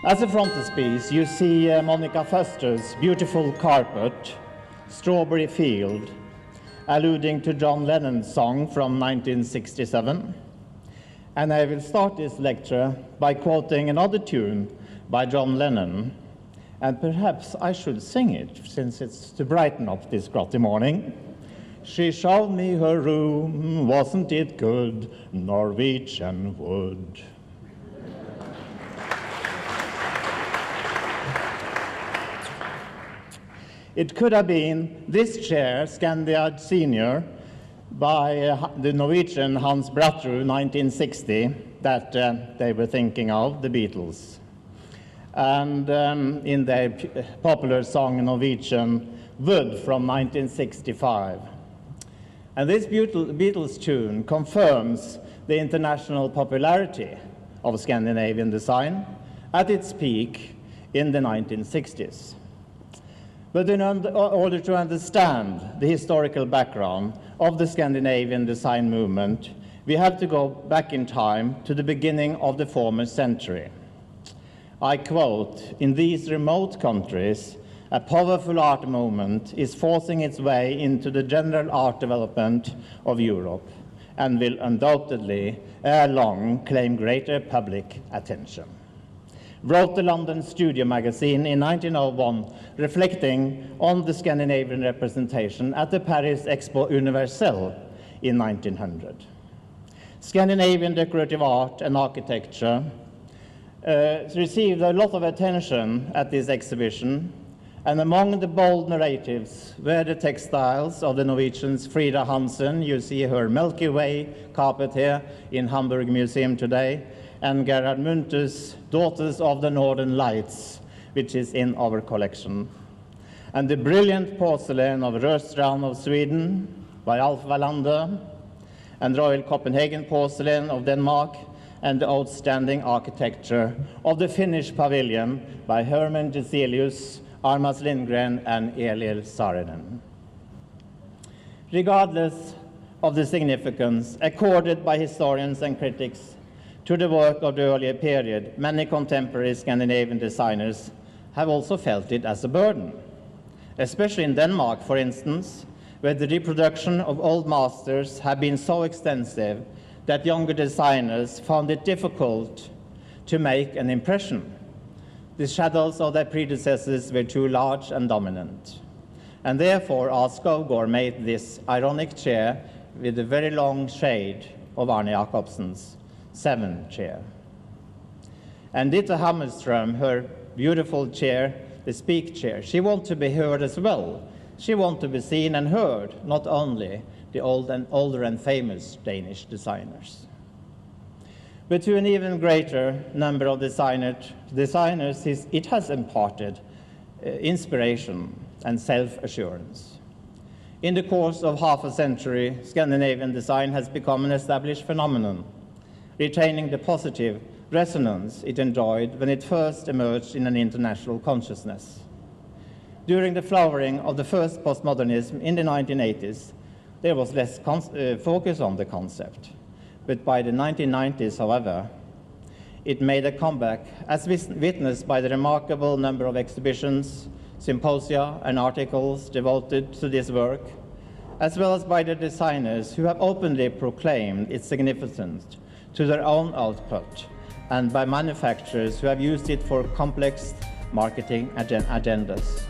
As a frontispiece, you see Monica Foster's beautiful carpet, Strawberry Field, alluding to John Lennon's song from 1967. And I will start this lecture by quoting another tune by John Lennon. And perhaps I should sing it, since it's to brighten up this grotty morning. She showed me her room, wasn't it good, Norwegian wood. It could have been this chair, Scandia Senior, by the Norwegian Hans Brattrud, 1960, that they were thinking of, the Beatles. And in their popular song Norwegian Wood from 1965. And this Beatles tune confirms the international popularity of Scandinavian design at its peak in the 1960s. But in order to understand the historical background of the Scandinavian design movement, we have to go back in time to the beginning of the former century. I quote, "In these remote countries, a powerful art movement is forcing its way into the general art development of Europe and will undoubtedly, ere long, claim greater public attention," wrote the London Studio magazine in 1901, reflecting on the Scandinavian representation at the Paris Expo Universelle in 1900. Scandinavian decorative art and architecture received a lot of attention at this exhibition, and among the bold narratives were the textiles of the Norwegians Frida Hansen. You see her Milky Way carpet here in Hamburg Museum today, and Gerhard Munter's Daughters of the Northern Lights, which is in our collection. And the brilliant porcelain of Rörstrand of Sweden by Alf Wallander, and Royal Copenhagen porcelain of Denmark, and the outstanding architecture of the Finnish pavilion by Herman Geselius, Armas Lindgren, and Elil Saarinen. Regardless of the significance accorded by historians and critics to the work of the earlier period, many contemporary Scandinavian designers have also felt it as a burden, especially in Denmark, for instance, where the reproduction of old masters have been so extensive that younger designers found it difficult to make an impression. The shadows of their predecessors were too large and dominant. And therefore, R. Skovgaard made this ironic chair with a very long shade of Arne Jacobsen's 7 chair. And Dita Hammerström, her beautiful chair, the Speak chair, she wants to be heard as well. She wants to be seen and heard, not only the older and famous Danish designers. But to an even greater number of designers, it has imparted inspiration and self-assurance. In the course of half a century, Scandinavian design has become an established phenomenon, retaining the positive resonance it enjoyed when it first emerged in an international consciousness. During the flowering of the first postmodernism in the 1980s, there was less focus on the concept. But by the 1990s, however, it made a comeback, as witnessed by the remarkable number of exhibitions, symposia, and articles devoted to this work, as well as by the designers who have openly proclaimed its significance to their own output, and by manufacturers who have used it for complex marketing agendas.